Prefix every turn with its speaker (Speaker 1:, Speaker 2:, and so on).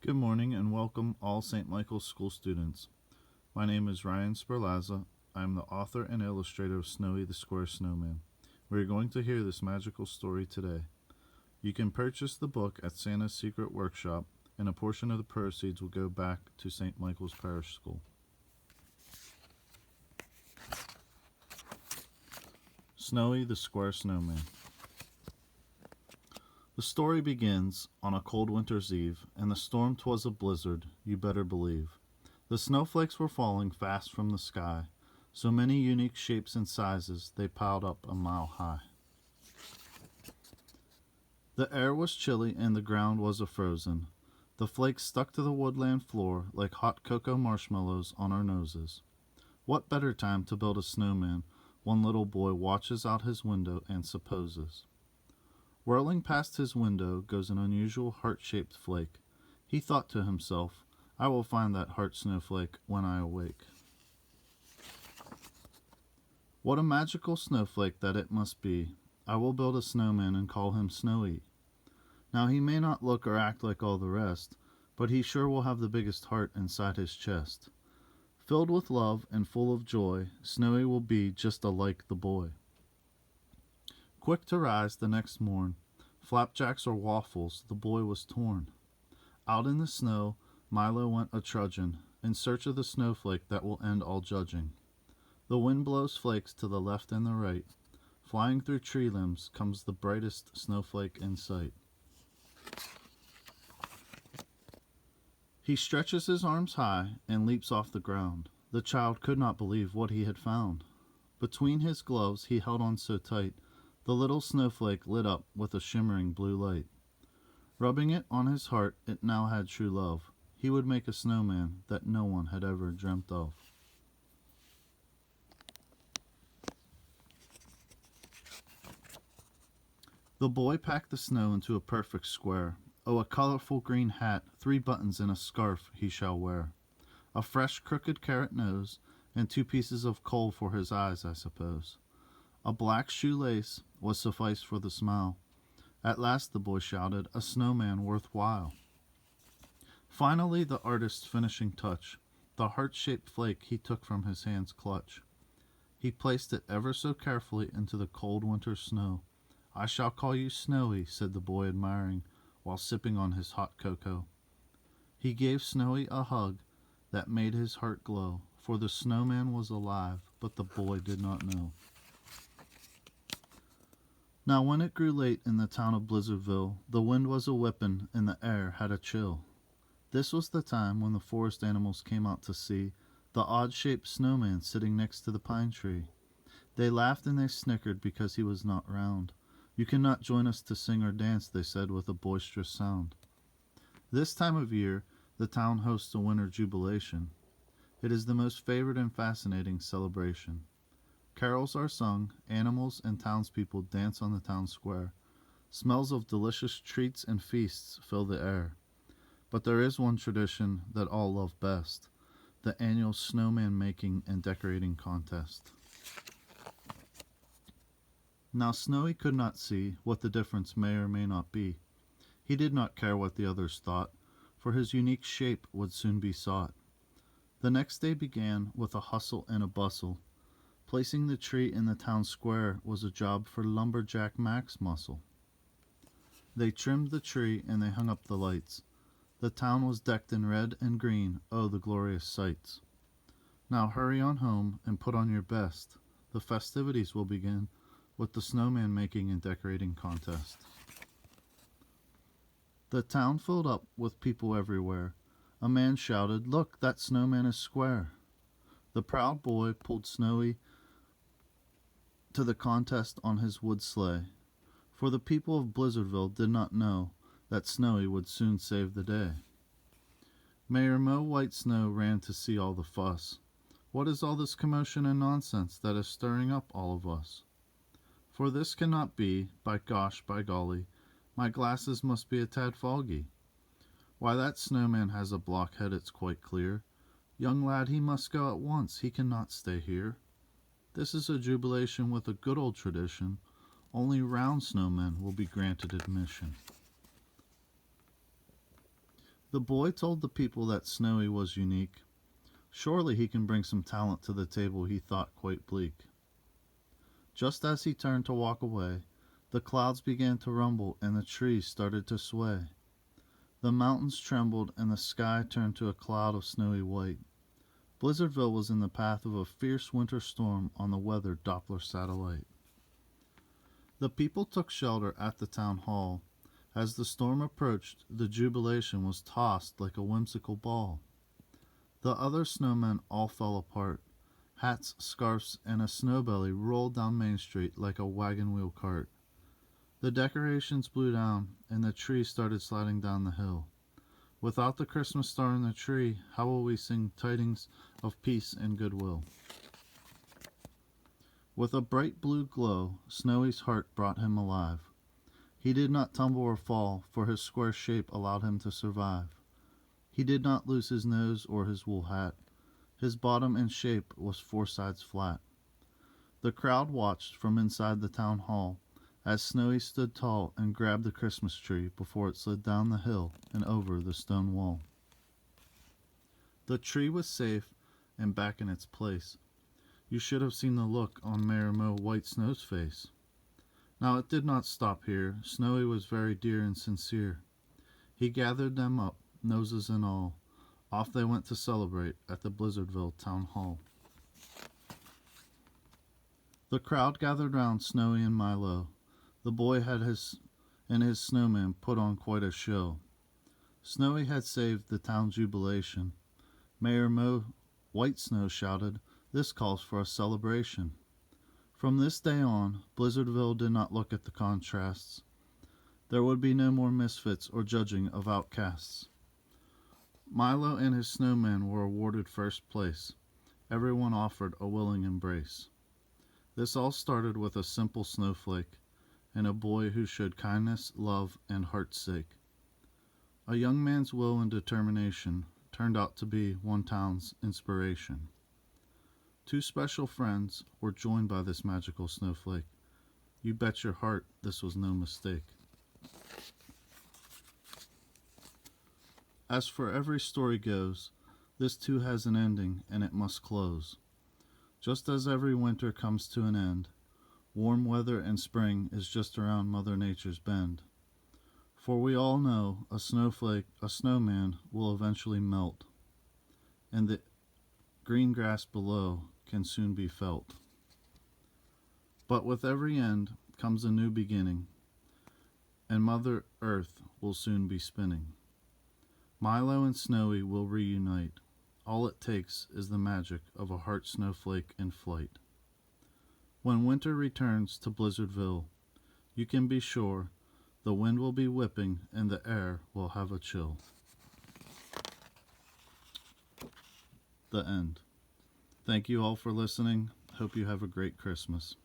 Speaker 1: Good morning and welcome all St. Michael's School students. My name is Ryan Sperlazza. I am the author and illustrator of Snowy the Square Snowman. We are going to hear this magical story today. You can purchase the book at Santa's Secret Workshop, and a portion of the proceeds will go back to St. Michael's Parish School. Snowy the Square Snowman. The story begins on a cold winter's eve, and the storm 'twas a blizzard, you better believe. The snowflakes were falling fast from the sky, so many unique shapes and sizes they piled up a mile high. The air was chilly and the ground was a-frozen. The flakes stuck to the woodland floor like hot cocoa marshmallows on our noses. What better time to build a snowman? One little boy watches out his window and supposes. Whirling past his window goes an unusual heart-shaped flake. He thought to himself, I will find that heart snowflake when I awake. What a magical snowflake that it must be. I will build a snowman and call him Snowy. Now he may not look or act like all the rest, but he sure will have the biggest heart inside his chest. Filled with love and full of joy, Snowy will be just alike the boy. Quick to rise the next morn, flapjacks or waffles, the boy was torn. Out in the snow, Milo went a-trudging, in search of the snowflake that will end all judging. The wind blows flakes to the left and the right. Flying through tree limbs comes the brightest snowflake in sight. He stretches his arms high and leaps off the ground. The child could not believe what he had found. Between his gloves he held on so tight, the little snowflake lit up with a shimmering blue light. Rubbing it on his heart, it now had true love. He would make a snowman that no one had ever dreamt of. The boy packed the snow into a perfect square. Oh, a colorful green hat, 3 buttons and a scarf he shall wear. A fresh crooked carrot nose, and 2 pieces of coal for his eyes, I suppose. A black shoelace was suffice for the smile. At last the boy shouted, a snowman worthwhile. Finally the artist's finishing touch. The heart-shaped flake he took from his hand's clutch. He placed it ever so carefully into the cold winter snow. I shall call you Snowy, said the boy admiring, while sipping on his hot cocoa. He gave Snowy a hug that made his heart glow, for the snowman was alive, but the boy did not know. Now when it grew late in the town of Blizzardville, the wind was a-whippin' and the air had a chill. This was the time when the forest animals came out to see the odd-shaped snowman sitting next to the pine tree. They laughed and they snickered because he was not round. You cannot join us to sing or dance, they said with a boisterous sound. This time of year, the town hosts a winter jubilation. It is the most favored and fascinating celebration. Carols are sung, animals and townspeople dance on the town square. Smells of delicious treats and feasts fill the air. But there is one tradition that all love best, the annual snowman making and decorating contest. Now Snowy could not see what the difference may or may not be. He did not care what the others thought, for his unique shape would soon be sought. The next day began with a hustle and a bustle. Placing the tree in the town square was a job for lumberjack Mac's muscle. They trimmed the tree and they hung up the lights. The town was decked in red and green, oh, the glorious sights. Now hurry on home and put on your best. The festivities will begin with the snowman making and decorating contest. The town filled up with people everywhere. A man shouted, look, that snowman is square. The proud boy pulled Snowy to the contest on his wood sleigh, for the people of Blizzardville did not know that Snowy would soon save the day. Mayor Mo White Snow ran to see all the fuss. What is all this commotion and nonsense that is stirring up all of us? For this cannot be, by gosh, by golly, my glasses must be a tad foggy. Why, that snowman has a blockhead, it's quite clear. Young lad, he must go at once, he cannot stay here. This is a jubilation with a good old tradition. Only round snowmen will be granted admission. The boy told the people that Snowy was unique. Surely he can bring some talent to the table, he thought, quite bleak. Just as he turned to walk away, the clouds began to rumble and the trees started to sway. The mountains trembled and the sky turned to a cloud of snowy white. Blizzardville was in the path of a fierce winter storm on the weather Doppler satellite. The people took shelter at the town hall. As the storm approached, the jubilation was tossed like a whimsical ball. The other snowmen all fell apart. Hats, scarfs, and a snowbelly rolled down Main Street like a wagon wheel cart. The decorations blew down, and the tree started sliding down the hill. Without the Christmas star in the tree, how will we sing tidings of peace and goodwill? With a bright blue glow, Snowy's heart brought him alive. He did not tumble or fall, for his square shape allowed him to survive. He did not lose his nose or his wool hat. His bottom and shape was four sides flat. The crowd watched from inside the town hall as Snowy stood tall and grabbed the Christmas tree before it slid down the hill and over the stone wall. The tree was safe and back in its place. You should have seen the look on Mayor Mo White Snow's face. Now it did not stop here. Snowy was very dear and sincere. He gathered them up, noses and all. Off they went to celebrate at the Blizzardville Town Hall. The crowd gathered round Snowy and Milo. The boy had his snowman put on quite a show. Snowy had saved the town jubilation. Mayor Mo White Snow shouted, "This calls for a celebration." From this day on, Blizzardville did not look at the contrasts. There would be no more misfits or judging of outcasts. Milo and his snowman were awarded first place. Everyone offered a willing embrace. This all started with a simple snowflake and a boy who showed kindness, love, and heart's sake. A young man's will and determination turned out to be one town's inspiration. Two special friends were joined by this magical snowflake. You bet your heart this was no mistake. As for every story goes, this too has an ending and it must close. Just as every winter comes to an end, warm weather and spring is just around Mother Nature's bend. For we all know a snowman will eventually melt, and the green grass below can soon be felt. But with every end comes a new beginning, and Mother Earth will soon be spinning. Milo and Snowy will reunite. All it takes is the magic of a heart snowflake in flight. When winter returns to Blizzardville, you can be sure the wind will be whipping and the air will have a chill. The end. Thank you all for listening. Hope you have a great Christmas.